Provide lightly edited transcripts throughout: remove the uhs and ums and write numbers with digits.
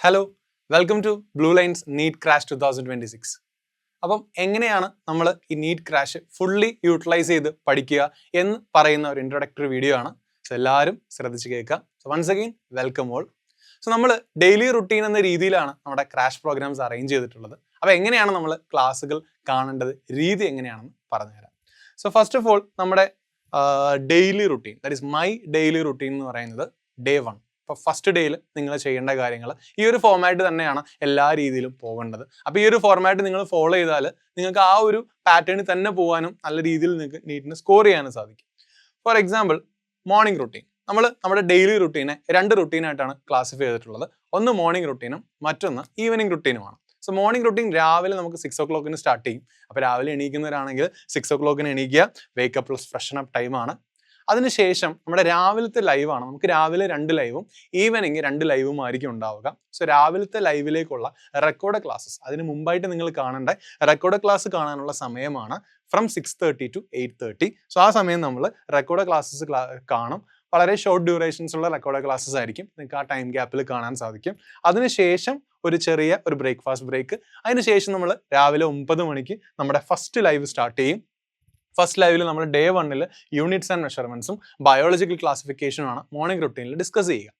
Hello, welcome to Blue Lines NEET crash 2026. അപ്പം എങ്ങനെയാണ് നമ്മൾ ഈ നീറ്റ് ക്രാഷ് ഫുള്ളി യൂട്ടിലൈസ് ചെയ്ത് പഠിക്കുക എന്ന് പറയുന്ന ഒരു ഇൻട്രൊഡക്ടറി വീഡിയോ ആണ്. സോ എല്ലാവരും ശ്രദ്ധിച്ച് കേൾക്കുക. So once again welcome all. So നമ്മൾ ഡെയിലി റുട്ടീൻ എന്ന രീതിയിലാണ് നമ്മുടെ ക്രാഷ് പ്രോഗ്രാംസ് അറേഞ്ച് ചെയ്തിട്ടുള്ളത്. അപ്പോൾ എങ്ങനെയാണ് നമ്മൾ ക്ലാസ്സുകൾ കാണേണ്ടത്, രീതി എങ്ങനെയാണെന്ന് പറഞ്ഞുതരാം. സോ ഫസ്റ്റ് ഓഫ് ഓൾ നമ്മുടെ daily routine, that is my daily routine എന്ന് പറയുന്നത് ഡേ 1. അപ്പോൾ ഫസ്റ്റ് ഡേയിൽ നിങ്ങൾ ചെയ്യേണ്ട കാര്യങ്ങൾ ഈ ഒരു ഫോർമാറ്റ് തന്നെയാണ് എല്ലാ രീതിയിലും പോകേണ്ടത്. അപ്പോൾ ഈ ഒരു ഫോർമാറ്റ് നിങ്ങൾ ഫോളോ ചെയ്താൽ നിങ്ങൾക്ക് ആ ഒരു പാറ്റേണിൽ തന്നെ പോകാനും നല്ല രീതിയിൽ നിങ്ങൾക്ക് നീറ്റിന് സ്കോർ ചെയ്യാനും സാധിക്കും. For example, morning routine. നമ്മുടെ ഡെയിലി റുട്ടീനെ 2 റുട്ടീനായിട്ടാണ് ക്ലാസിഫൈ ചെയ്തിട്ടുള്ളത്. ഒന്ന് മോർണിംഗ് റുട്ടീനും മറ്റൊന്ന് ഈവനിങ് റുട്ടീനുമാണ്. സോ മോർണിംഗ് റുട്ടീൻ രാവിലെ നമുക്ക് 6 o'clock സ്റ്റാർട്ട് ചെയ്യും. അപ്പോൾ രാവിലെ എണീക്കുന്നവരാണെങ്കിൽ 6 o'clock എണീക്കുക, വേക്കപ്പ് പ്ലസ് ഫ്രഷൻ അപ്പ് ടൈമാണ്. അതിനുശേഷം നമ്മുടെ രാവിലത്തെ ലൈവാണ്. നമുക്ക് രാവിലെ 2 ലൈവും ഈവനിങ് 2 ലൈവും ആയിരിക്കും ഉണ്ടാവുക. സോ രാവിലത്തെ ലൈവിലേക്കുള്ള റെക്കോർഡ് ക്ലാസ്സസ്, അതിന് മുമ്പായിട്ട് നിങ്ങൾ കാണേണ്ട റെക്കോർഡ് ക്ലാസ് കാണാനുള്ള സമയമാണ് ഫ്രം 6:30 to 8:30. സോ ആ സമയം നമ്മൾ റെക്കോർഡ് ക്ലാസ്സസ് കാണും. വളരെ ഷോർട്ട് ഡ്യൂറേഷൻസ് ഉള്ള റെക്കോർഡ് ക്ലാസ്സസ് ആയിരിക്കും. നിങ്ങൾക്ക് ആ ടൈം ഗ്യാപ്പിൽ കാണാൻ സാധിക്കും. അതിനുശേഷം ഒരു ചെറിയ ബ്രേക്ക്ഫാസ്റ്റ് ബ്രേക്ക്. അതിനുശേഷം നമ്മൾ രാവിലെ 9 മണിക്ക് നമ്മുടെ ഫസ്റ്റ് ലൈവ് സ്റ്റാർട്ട് ചെയ്യും. ഫസ്റ്റ് ലൈവിൽ നമ്മൾ ഡേ 1 യൂണിറ്റ്സ് ആൻഡ് മെഷർമെന്റ്സും ബയോളജിക്കൽ ക്ലാസിഫിക്കേഷനും ആണ് മോർണിംഗ് റുട്ടീനിൽ ഡിസ്കസ് ചെയ്യുക.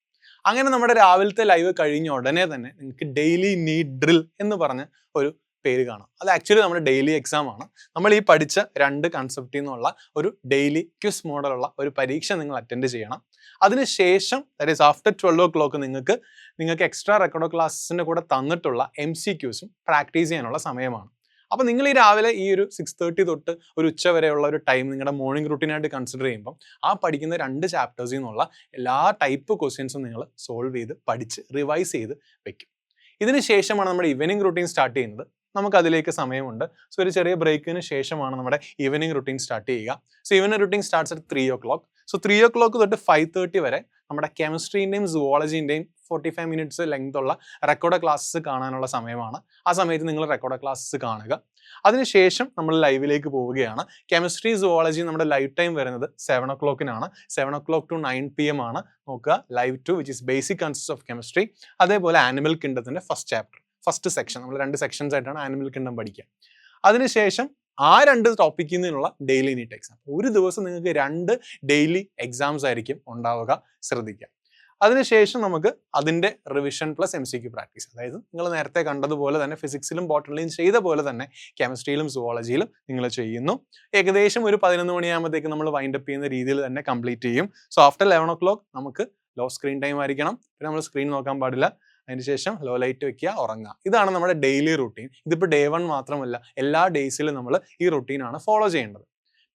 അങ്ങനെ നമ്മുടെ രാവിലത്തെ ലൈവ് കഴിഞ്ഞ ഉടനെ തന്നെ നിങ്ങൾക്ക് ഡെയിലി നീറ്റ് ഡ്രിൽ എന്ന് പറഞ്ഞ ഒരു പേര് കാണാം. അത് ആക്ച്വലി നമ്മുടെ ഡെയിലി എക്സാം ആണ്. നമ്മൾ ഈ പഠിച്ച 2 കൺസെപ്റ്റിൽ നിന്നുള്ള ഒരു ഡെയിലി ക്വിസ് മോഡലുള്ള ഒരു പരീക്ഷ നിങ്ങൾ അറ്റൻഡ് ചെയ്യണം. അതിനുശേഷം ദാറ്റ് ഈസ് ആഫ്റ്റർ 12 o'clock നിങ്ങൾക്ക് എക്സ്ട്രാ റെക്കോർഡ് ക്ലാസ്സിൻ്റെ കൂടെ തന്നിട്ടുള്ള MCQസും പ്രാക്ടീസ് ചെയ്യാനുള്ള സമയമാണ്. അപ്പോൾ നിങ്ങൾ ഈ രാവിലെ ഈ ഒരു 6:30 തൊട്ട് ഒരു ഉച്ച വരെയുള്ള ഒരു ടൈം നിങ്ങളുടെ മോർണിംഗ് റുട്ടീനായിട്ട് കൺസിഡർ ചെയ്യുമ്പോൾ ആ പഠിക്കുന്ന 2 ചാപ്റ്റേഴ്സിൽ നിന്നുള്ള എല്ലാ ടൈപ്പ് ക്വസ്റ്റ്യൻസും നിങ്ങൾ സോൾവ് ചെയ്ത് പഠിച്ച് റിവൈസ് ചെയ്ത് വെക്കും. ഇതിന് ശേഷമാണ് നമ്മുടെ ഈവനിങ് റുട്ടീൻ സ്റ്റാർട്ട് ചെയ്യുന്നത്. നമുക്ക് അതിലേക്ക് സമയമുണ്ട്. സോ ഒരു ചെറിയ ബ്രേക്കിന് ശേഷമാണ് നമ്മുടെ ഈവനിങ് റുട്ടീൻ സ്റ്റാർട്ട് ചെയ്യുക. So evening routine starts at 3 o'clock. So 3 o'clock തൊട്ട് 5:30 വരെ നമ്മുടെ കെമിസ്ട്രീൻ്റെയും സുവോളജീൻ്റെയും 45 minutes ലെങ്ത് ഉള്ള റെക്കോർഡ് ക്ലാസ്സസ് കാണാനുള്ള സമയമാണ്. ആ സമയത്ത് നിങ്ങൾ റെക്കോർഡ് ക്ലാസ്സസ് കാണുക. അതിനുശേഷം നമ്മൾ ലൈവിലേക്ക് പോവുകയാണ്. കെമിസ്ട്രി സുവോളജി നമ്മുടെ ലൈവ് ടൈം വരുന്നത് 7 o'clock 7 o'clock to 9 PM ആണ്. നോക്കുക, live 2 which is basic concepts of chemistry. അതേപോലെ ആനിമൽ കിങ്ഡത്തിന്റെ ഫസ്റ്റ് സെക്ഷൻ, നമ്മൾ 2 സെക്ഷൻസ് ആയിട്ടാണ് ആനിമൽ കിങ്ഡം പഠിക്കുക. അതിനുശേഷം ആ 2 ടോപ്പിക്കിൽ നിന്നുള്ള ഡെയിലി നീറ്റ് എക്സാം. ഒരു ദിവസം നിങ്ങൾക്ക് 2 ഡെയിലി എക്സാംസ് ആയിരിക്കും ഉണ്ടാവുക, ശ്രദ്ധിക്കുക. അതിനുശേഷം നമുക്ക് അതിൻ്റെ റിവിഷൻ പ്ലസ് MCQ പ്രാക്ടീസ്, അതായത് നിങ്ങൾ നേരത്തെ കണ്ടതുപോലെ തന്നെ ഫിസിക്സിലും ബോട്ടണിലും ചെയ്ത പോലെ തന്നെ കെമിസ്ട്രിയിലും സുവോളജിയിലും നിങ്ങൾ ചെയ്യുന്നു. ഏകദേശം ഒരു 11 മണിയാകുമ്പോഴത്തേക്ക് നമ്മൾ വൈൻഡപ്പ് ചെയ്യുന്ന രീതിയിൽ തന്നെ കംപ്ലീറ്റ് ചെയ്യും. സോ ആഫ്റ്റർ 11 o'clock നമുക്ക് ലോ സ്ക്രീൻ ടൈം ആയിരിക്കണം. പിന്നെ നമ്മൾ സ്ക്രീൻ നോക്കാൻ പാടില്ല. അതിനുശേഷം ലോ ലൈറ്റ് വെക്കുക, ഉറങ്ങുക. ഇതാണ് നമ്മുടെ ഡെയിലി റുട്ടീൻ. ഇതിപ്പോൾ ഡേ 1 മാത്രമല്ല, എല്ലാ ഡേയ്സിലും നമ്മൾ ഈ റുട്ടീനാണ് ഫോളോ ചെയ്യേണ്ടത്.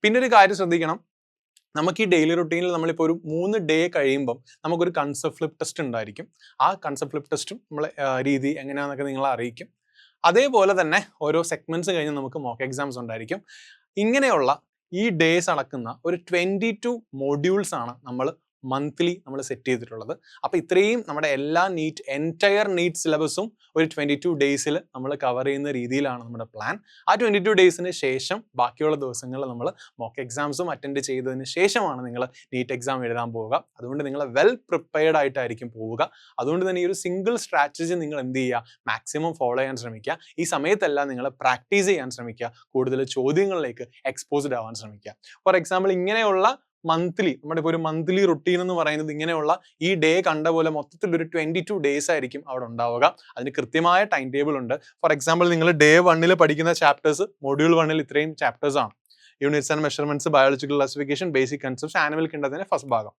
പിന്നെ ഒരു കാര്യം ശ്രദ്ധിക്കണം, നമുക്ക് ഈ ഡെയിലി റുട്ടീനിൽ നമ്മളിപ്പോൾ ഒരു 3 ഡേ കഴിയുമ്പം നമുക്കൊരു കൺസെപ്റ്റ് ഫ്ലിപ്പ് ടെസ്റ്റ് ഉണ്ടായിരിക്കും. ആ കൺസെപ്റ്റ് ഫ്ലിപ്പ് ടെസ്റ്റും നമ്മളെ രീതി എങ്ങനെയാണെന്നൊക്കെ നിങ്ങളെ അറിയിക്കും. അതേപോലെ തന്നെ ഓരോ സെഗ്മെന്റ്സ് കഴിഞ്ഞ് നമുക്ക് മോക്ക് എക്സാംസ് ഉണ്ടായിരിക്കും. ഇങ്ങനെയുള്ള ഈ ഡേയ്സ് അടക്കുന്ന ഒരു 22 മോഡ്യൂൾസ് ആണ് നമ്മൾ മന്ത്ലി നമ്മൾ സെറ്റ് ചെയ്തിട്ടുള്ളത്. അപ്പോൾ ഇത്രയും നമ്മുടെ എല്ലാ എൻറ്റയർ നീറ്റ് സിലബസും ഒരു 22 ഡേയ്സിൽ നമ്മൾ കവർ ചെയ്യുന്ന രീതിയിലാണ് നമ്മുടെ പ്ലാൻ. ആ 22 ഡേയ്സിന് ശേഷം ബാക്കിയുള്ള ദിവസങ്ങളിൽ നമ്മൾ മോക്ക് എക്സാംസും അറ്റൻഡ് ചെയ്തതിന് ശേഷമാണ് നിങ്ങൾ നീറ്റ് എക്സാം എഴുതാൻ പോവുക. അതുകൊണ്ട് നിങ്ങൾ വെൽ പ്രിപ്പയർഡ് ആയിട്ടായിരിക്കും പോവുക. അതുകൊണ്ട് തന്നെ ഈ ഒരു സിംഗിൾ സ്ട്രാറ്റജി നിങ്ങൾ എന്ത് ചെയ്യുക, മാക്സിമം ഫോളോ ചെയ്യാൻ ശ്രമിക്കുക. ഈ സമയത്തെല്ലാം നിങ്ങൾ പ്രാക്ടീസ് ചെയ്യാൻ ശ്രമിക്കുക. കൂടുതൽ ചോദ്യങ്ങളിലേക്ക് എക്സ്പോസ്ഡ് ആവാൻ ശ്രമിക്കുക. ഫോർ എക്സാമ്പിൾ, ഇങ്ങനെയുള്ള നമ്മുടെ ഇപ്പോൾ ഒരു മന്ത്ലി റുട്ടീൻ എന്ന് പറയുന്നത് ഇങ്ങനെയുള്ള ഈ ഡേ കണ്ട പോലെ മൊത്തത്തിൽ ഒരു 22 ഡേയ്സ് ആയിരിക്കും അവിടെ ഉണ്ടാവുക. അതിന് കൃത്യമായ ടൈം ടേബിൾ ഉണ്ട്. ഫോർ എക്സാമ്പിൾ, നിങ്ങൾ ഡേ 1 പഠിക്കുന്ന ചാപ്റ്റേഴ്സ് മൊഡ്യൂൾ 1 ഇത്രയും ചാപ്റ്റേഴ്സ് ആണ്. Units and measurements, biological classification, basic concepts, animal കിങ്ഡത്തിന്റെ ഫസ്റ്റ് ഭാഗം.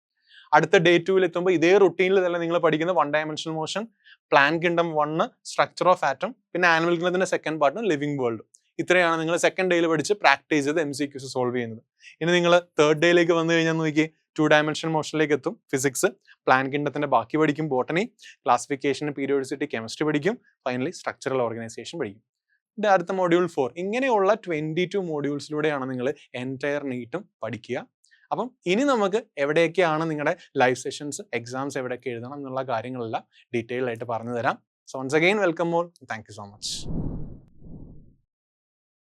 അടുത്ത ഡേ 2 എത്തുമ്പോൾ ഇതേ റുട്ടീനിൽ തന്നെ നിങ്ങൾ പഠിക്കുന്ന 1 dimensional motion, plan kingdom 1, structure of atom, പിന്നെ ആനിമൽ കിങ്ഡത്തിന്റെ സെക്കൻഡ് പാർട്ടും ലിവിംഗ് വേൾഡ്. ഇത്രയാണ് നിങ്ങൾ സെക്കൻഡ് ഡേയിൽ പഠിച്ച് പ്രാക്ടീസ് ചെയ്ത് MCQs സോൾവ് ചെയ്യുന്നത്. ഇനി നിങ്ങൾ തേർഡ് ഡേയിലേക്ക് വന്നു കഴിഞ്ഞാൽ നോക്കി 2 dimensional മോഷനിലേക്ക് എത്തും. ഫിസിക്സ്, പ്ലാൻ കിങ്ഡത്തിന്റെ ബാക്കി പഠിക്കും, ബോട്ടണി, ക്ലാസിഫിക്കേഷൻ, പീരിയോഡിസിറ്റി, കെമിസ്ട്രി പഠിക്കും, ഫൈനലി സ്ട്രക്ചറൽ ഓർഗനൈസേഷൻ പഠിക്കും. അടുത്ത മൊഡ്യൂൾ 4. ഇങ്ങനെയുള്ള 22 മോഡ്യൂൾസിലൂടെയാണ് നിങ്ങൾ എൻറ്റയർ നീറ്റും പഠിക്കുക. അപ്പം ഇനി നമുക്ക് എവിടെയൊക്കെയാണ് നിങ്ങളുടെ ലൈവ് സെഷൻസ്, എക്സാംസ് എവിടെയൊക്കെ എഴുതണം എന്നുള്ള കാര്യങ്ങളെല്ലാം ഡീറ്റെയിൽ ആയിട്ട് പറഞ്ഞു തരാം. So once again welcome all. Thank you so much.